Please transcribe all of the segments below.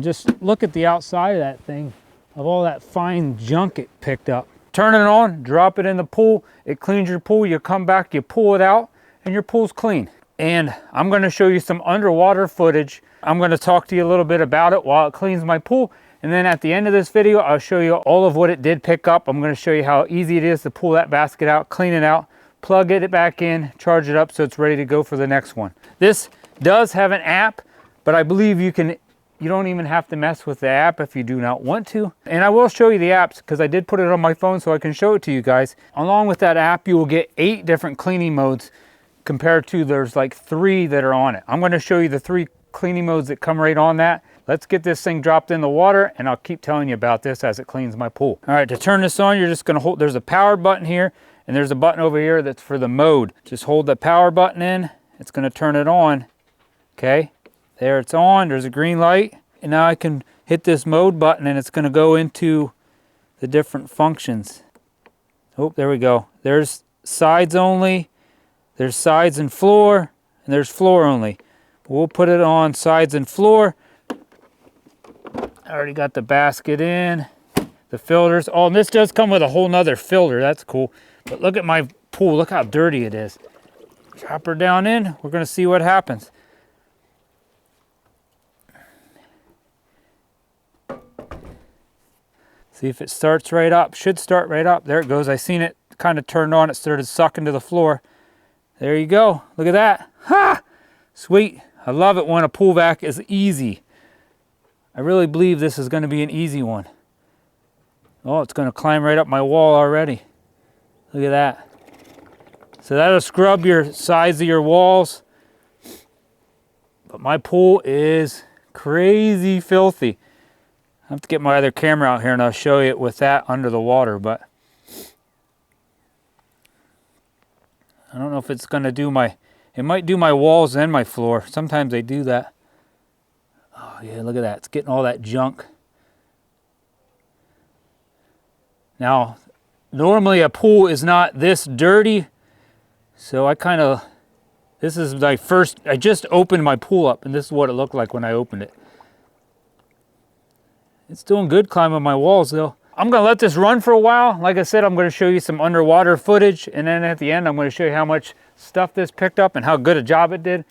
just look at the outside of that thing, of all that fine junk it picked up. Turn it on, drop it in the pool, it cleans your pool, you come back, you pull it out, and your pool's clean. And I'm gonna show you some underwater footage. I'm gonna talk to you a little bit about it while it cleans my pool. And then at the end of this video, I'll show you all of what it did pick up. I'm gonna show you how easy it is to pull that basket out, clean it out, plug it back in, charge it up so it's ready to go for the next one. This does have an app, but I believe you don't even have to mess with the app if you do not want to. And I will show you the apps because I did put it on my phone so I can show it to you guys. Along with that app, you will get 8 different cleaning modes compared to there's like 3 that are on it. I'm gonna show you the 3 cleaning modes that come right on that. Let's get this thing dropped in the water and I'll keep telling you about this as it cleans my pool. All right, to turn this on, you're just gonna hold, there's a power button here and there's a button over here that's for the mode. Just hold the power button in, it's gonna turn it on. Okay, there it's on, there's a green light. And now I can hit this mode button and it's gonna go into the different functions. Oh, there we go. There's sides only, there's sides and floor, and there's floor only. We'll put it on sides and floor. I already got the basket in, the filters. Oh, and this does come with a whole nother filter, that's cool. But look at my pool, look how dirty it is. Drop her down in, we're gonna see what happens. See if it starts right up, should start right up. There it goes, I seen it kind of turned on, it started sucking to the floor. There you go, look at that. Ha! Sweet, I love it when a pool vac is easy. I really believe this is gonna be an easy one. Oh, it's gonna climb right up my wall already. Look at that. So that'll scrub your sides of your walls. But my pool is crazy filthy. I have to get my other camera out here and I'll show you it with that under the water, but I don't know if it's gonna do it might do my walls and my floor. Sometimes they do that. Oh yeah, look at that, it's getting all that junk. Now, normally a pool is not this dirty, so this is my first, I just opened my pool up and this is what it looked like when I opened it. It's doing good climbing my walls though. I'm gonna let this run for a while. Like I said, I'm gonna show you some underwater footage and then at the end, I'm gonna show you how much stuff this picked up and how good a job it did.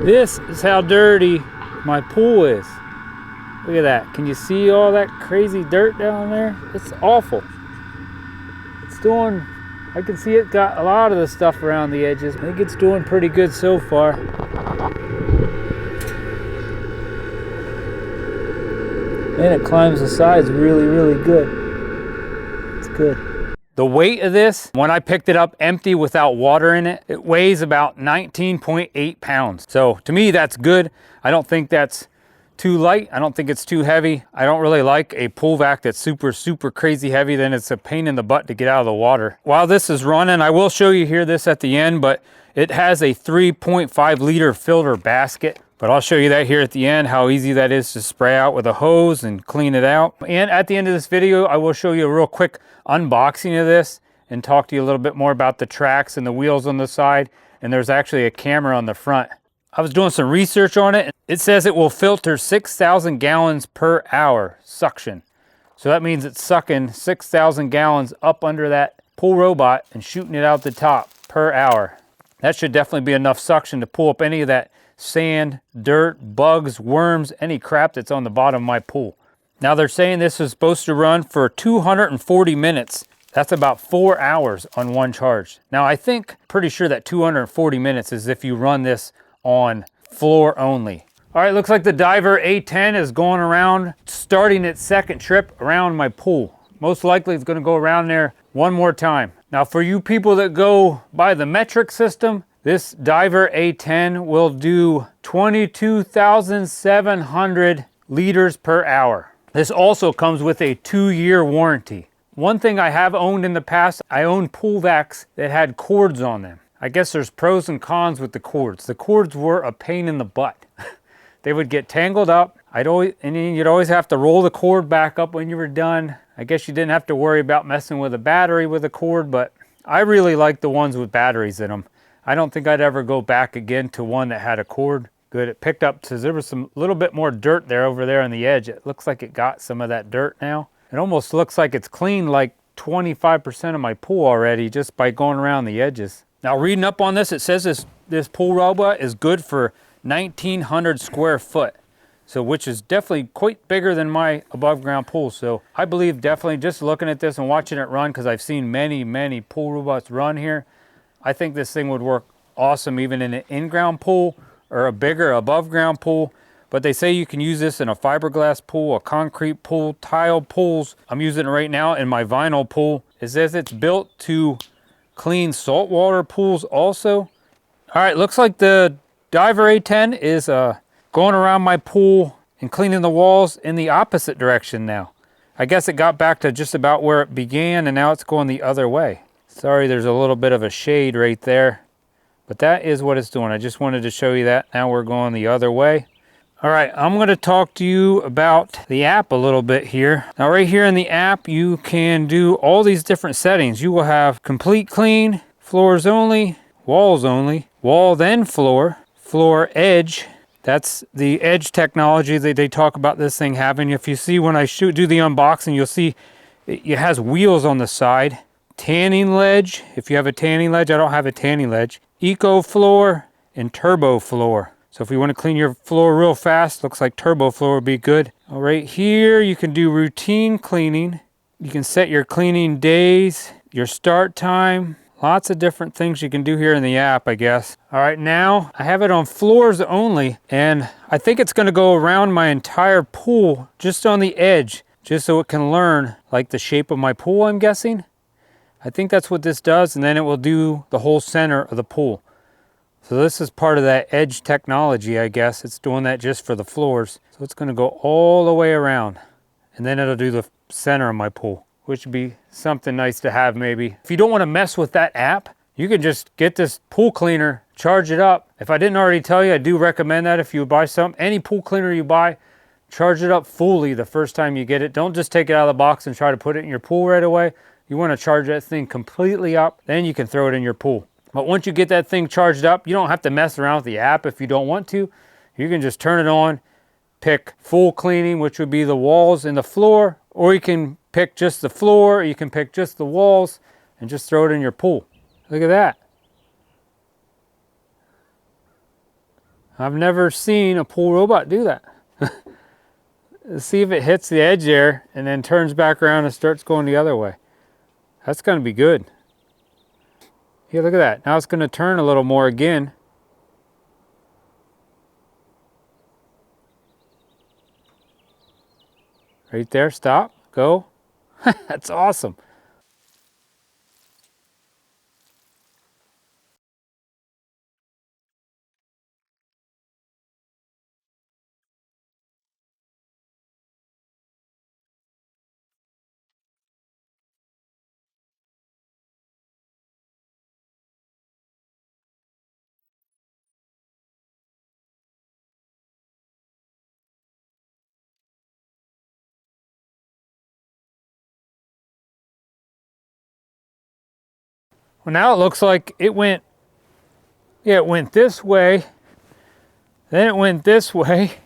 This is how dirty my pool is. Look at that. Can you see all that crazy dirt down there? It's awful. It's doing, I can see it got a lot of the stuff around the edges. I think it's doing pretty good so far. And it climbs the sides really, really good. It's good. The weight of this, when I picked it up empty without water in it, it weighs about 19.8 pounds. So to me, that's good. I don't think that's too light. I don't think it's too heavy. I don't really like a pool vac that's super, super crazy heavy. Then it's a pain in the butt to get out of the water. While this is running, I will show you here this at the end, but it has a 3.5 liter filter basket. But I'll show you that here at the end, how easy that is to spray out with a hose and clean it out. And at the end of this video, I will show you a real quick unboxing of this and talk to you a little bit more about the tracks and the wheels on the side. And there's actually a camera on the front. I was doing some research on it. It says it will filter 6,000 gallons per hour suction. So that means it's sucking 6,000 gallons up under that pool robot and shooting it out the top per hour. That should definitely be enough suction to pull up any of that sand, dirt, bugs, worms, any crap that's on the bottom of my pool. Now they're saying this is supposed to run for 240 minutes That's about 4 hours on one charge. Now I think, pretty sure that 240 minutes is if you run this on floor only. All right, looks like the Diver A10 is going around, starting its second trip around my pool. Most likely it's gonna go around there one more time. Now for you people that go by the metric system, this Diver A10 will do 22,700 liters per hour. This also comes with a 2-year warranty. One thing I have owned in the past, I owned pool vacs that had cords on them. I guess there's pros and cons with the cords. The cords were a pain in the butt. They would get tangled up. You'd always have to roll the cord back up when you were done. I guess you didn't have to worry about messing with a battery with a cord, but I really like the ones with batteries in them. I don't think I'd ever go back again to one that had a cord. Good, it picked up, because there was some little bit more dirt there over there on the edge. It looks like it got some of that dirt now. It almost looks like it's cleaned like 25% of my pool already just by going around the edges. Now reading up on this, it says this pool robot is good for 1,900 square foot. So which is definitely quite bigger than my above ground pool. So I believe definitely just looking at this and watching it run, because I've seen many pool robots run here, I think this thing would work awesome even in an in-ground pool or a bigger above ground pool. But they say you can use this in a fiberglass pool, a concrete pool, tile pools. I'm using it right now in my vinyl pool. It says it's built to clean saltwater pools also. All right, looks like the Diver A10 is going around my pool and cleaning the walls in the opposite direction now. I guess it got back to just about where it began and now it's going the other way. Sorry, there's a little bit of a shade right there, but that is what it's doing. I just wanted to show you that. Now we're going the other way. All right, I'm going to talk to you about the app a little bit here. Now right here in the app, you can do all these different settings. You will have complete clean, floors only, walls only, wall then floor, floor edge. That's the edge technology that they talk about this thing having. If you see when I do the unboxing, you'll see it has wheels on the side. Tanning ledge, if you have a tanning ledge. I don't have a tanning ledge. Eco floor and turbo floor. So if you want to clean your floor real fast, looks like turbo floor would be good. All right, here you can do routine cleaning. You can set your cleaning days, your start time. Lots of different things you can do here in the app, I guess. All right, now I have it on floors only, and I think it's going to go around my entire pool just on the edge, just so it can learn like the shape of my pool, I'm guessing. I think that's what this does, and then it will do the whole center of the pool. So this is part of that edge technology, I guess. It's doing that just for the floors. So it's going to go all the way around, and then it'll do the center of my pool, which would be something nice to have maybe. If you don't want to mess with that app, you can just get this pool cleaner, charge it up. If I didn't already tell you, I do recommend that if you buy any pool cleaner you buy, charge it up fully the first time you get it. Don't just take it out of the box and try to put it in your pool right away. You want to charge that thing completely up, then you can throw it in your pool. But once you get that thing charged up, you don't have to mess around with the app if you don't want to. You can just turn it on, pick full cleaning, which would be the walls and the floor, or you can pick just the floor, or you can pick just the walls and just throw it in your pool. Look at that. I've never seen a pool robot do that. Let's see if it hits the edge there and then turns back around and starts going the other way. That's going to be good. Yeah, look at that. Now it's going to turn a little more again. Right there, stop, go. That's awesome. Well, now it looks like it went, it went this way, then it went this way.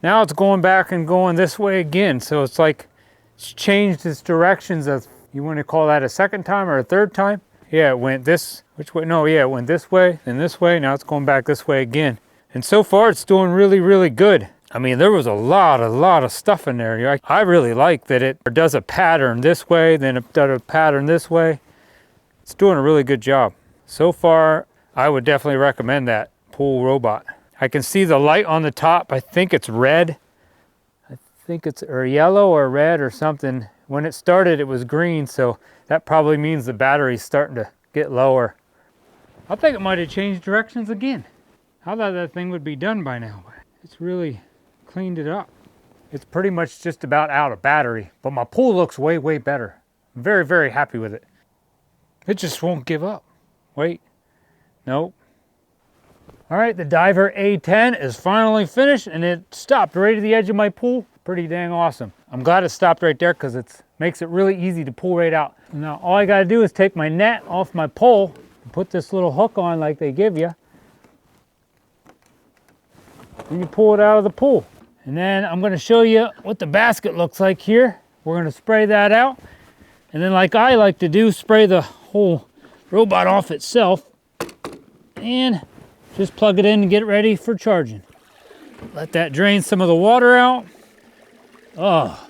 Now it's going back and going this way again. So it's like it's changed its directions of, you want to call that a second time or a third time? Yeah, it went this, which way? No, yeah, it went this way, then this way. Now it's going back this way again. And so far it's doing really, really good. I mean, there was a lot of stuff in there. I really like that it does a pattern this way, then it does a pattern this way. It's doing a really good job. So far, I would definitely recommend that pool robot. I can see the light on the top. I think it's red. I think it's or yellow or red or something. When it started, it was green, so that probably means the battery's starting to get lower. I think it might have changed directions again. I thought that thing would be done by now, but it's really cleaned it up. It's pretty much just about out of battery, but my pool looks way better. I'm very happy with it. It just won't give up. Wait, nope. All right, the Diver A10 is finally finished and it stopped right at the edge of my pool. Pretty dang awesome. I'm glad it stopped right there because it makes it really easy to pull right out. Now all I gotta do is take my net off my pole and put this little hook on like they give you. And you pull it out of the pool. And then I'm gonna show you what the basket looks like here. We're gonna spray that out. And then like I like to do, spray the whole robot off itself. And just plug it in and get it ready for charging. Let that drain some of the water out. Oh,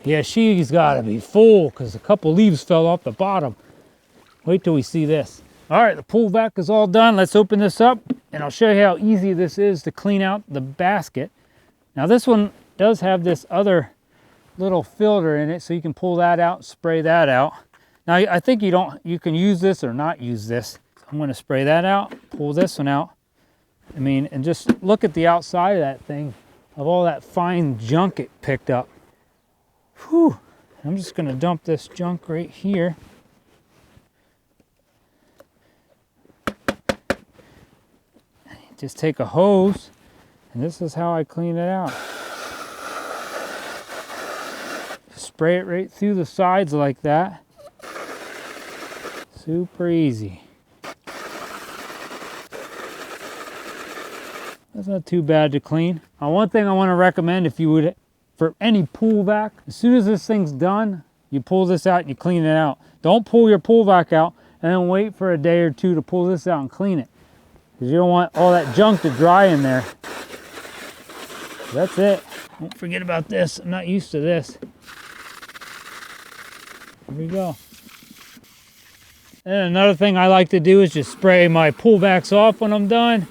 yeah, she's gotta be full because a couple leaves fell off the bottom. Wait till we see this. All right, the pool vac is all done. Let's open this up and I'll show you how easy this is to clean out the basket. Now this one does have this other little filter in it, so you can pull that out, spray that out. Now I think you can use this or not use this. I'm gonna spray that out, pull this one out. I mean, and just look at the outside of that thing, of all that fine junk it picked up. Whew. I'm just gonna dump this junk right here. Just take a hose, and this is how I clean it out. Spray it right through the sides like that. Super easy. That's not too bad to clean. Now, one thing I want to recommend, if you would, for any pool vac, as soon as this thing's done, you pull this out and you clean it out. Don't pull your pool vac out and then wait for a day or two to pull this out and clean it, because you don't want all that junk to dry in there. That's it. Don't forget about this. I'm not used to this. Here we go. And another thing I like to do is just spray my pool vacs off when I'm done.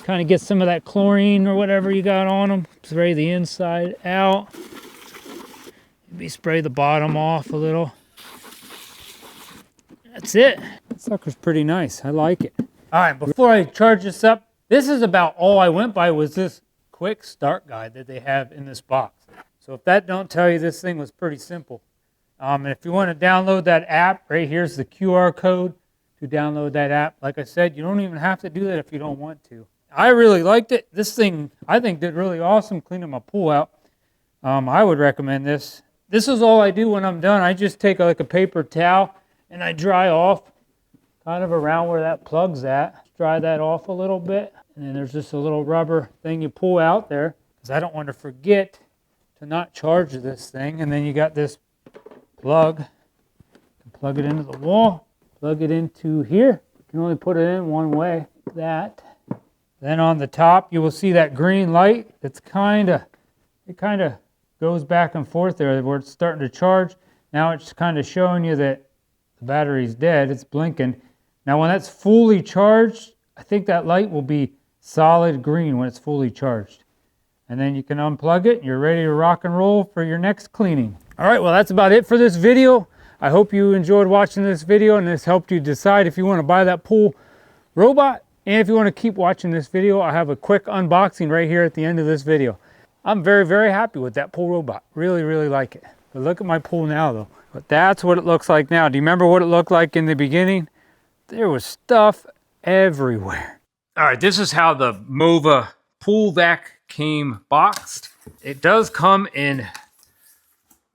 Kind of get some of that chlorine or whatever you got on them. Spray the inside out. Maybe spray the bottom off a little. That's it. That sucker's pretty nice. I like it. All right, before I charge this up, this is about all I went by was this quick start guide that they have in this box. So if that don't tell you, this thing was pretty simple. And if you want to download that app, right here's the QR code to download that app. Like I said, you don't even have to do that if you don't want to. I really liked it. This thing, I think, did really awesome cleaning my pool out. I would recommend this. This is all I do when I'm done. I just take like a paper towel and I dry off kind of around where that plug's at. Dry that off a little bit. And then there's just a little rubber thing you pull out there, because I don't want to forget to not charge this thing. And then you got this plug. Plug it into the wall. Plug it into here. You can only put it in one way. That. Then on the top, you will see that green light. It kind of goes back and forth there where it's starting to charge. Now it's kind of showing you that the battery's dead. It's blinking. Now when that's fully charged, I think that light will be solid green when it's fully charged. And then you can unplug it. You're ready to rock and roll for your next cleaning. All right, well, that's about it for this video. I hope you enjoyed watching this video and this helped you decide if you want to buy that pool robot. And if you want to keep watching this video, I have a quick unboxing right here at the end of this video. I'm very happy with that pool robot. Really like it. But look at my pool now though. But that's what it looks like now. Do you remember what it looked like in the beginning? There was stuff everywhere. All right, this is how the MOVA pool vac came boxed. It does come in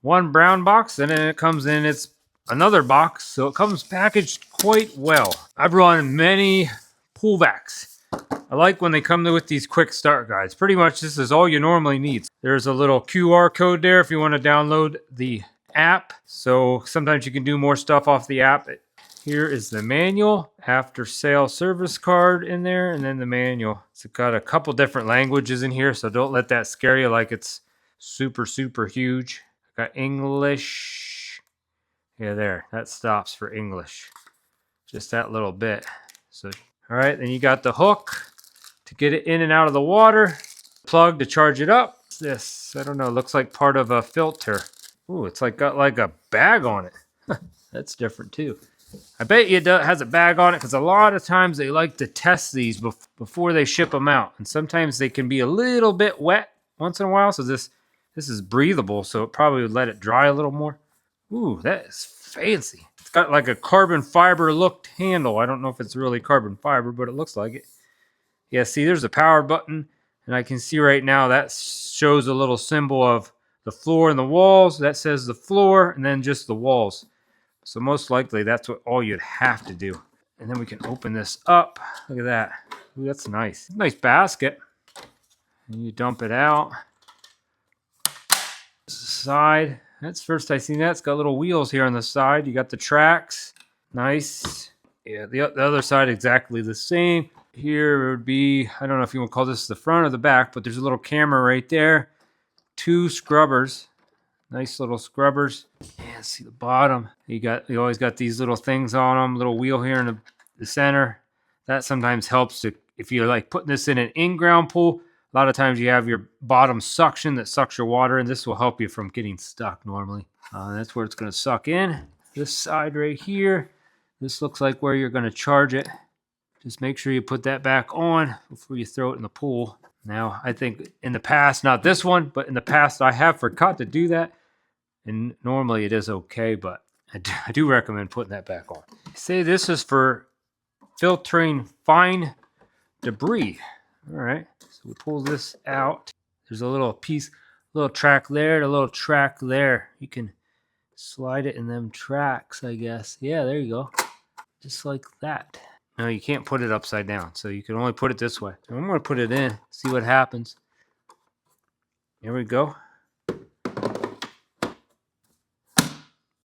one brown box, and then it comes in its another box, so it comes packaged quite well. I've run many pool vacs. I like when they come with these quick start guides. Pretty much this is all you normally need. There's a little QR code there if you want to download the app. So sometimes you can do more stuff off the app. Here is the manual, after sale service card in there, and then the manual. It's got a couple different languages in here, so don't let that scare you like it's super, super huge. Got English. Yeah, there. That stops for English. Just that little bit. So, all right, then you got the hook to get it in and out of the water. Plug to charge it up. What's this? I don't know. Looks like part of a filter. Ooh, it's like got like a bag on it. That's different too. I bet you it has a bag on it because a lot of times they like to test these before they ship them out. And sometimes they can be a little bit wet once in a while. So this is breathable, so it probably would let it dry a little more. Ooh, that is fancy. It's got like a carbon fiber looked handle. I don't know if it's really carbon fiber, but it looks like it. Yeah, see, there's a power button. And I can see right now that shows a little symbol of the floor and the walls. That says the floor and then just the walls. So most likely that's what all you'd have to do. And then we can open this up. Look at that. Ooh, that's nice. Nice basket. And you dump it out. Side. That's first I seen that. It's got little wheels here on the side. You got the tracks. Nice. Yeah, the other side exactly the same. Here would be, I don't know if you want to call this the front or the back, but there's a little camera right there. 2 scrubbers. Nice little scrubbers. And see the bottom. You always got these little things on them. Little wheel here in the center. That sometimes helps to, if you're like putting this in an in-ground pool, a lot of times you have your bottom suction that sucks your water, and this will help you from getting stuck normally. That's where it's going to suck in. This side right here. This looks like where you're going to charge it. Just make sure you put that back on before you throw it in the pool. Now, I think in the past, not this one, but in the past, I have forgot to do that. And normally it is okay, but I do recommend putting that back on. Say this is for filtering fine debris. All right, so we pull this out. There's a little piece, little track there, a little track there. You can slide it in them tracks, I guess. Yeah, there you go. Just like that. No, you can't put it upside down, so you can only put it this way. So I'm going to put it in, see what happens. Here we go.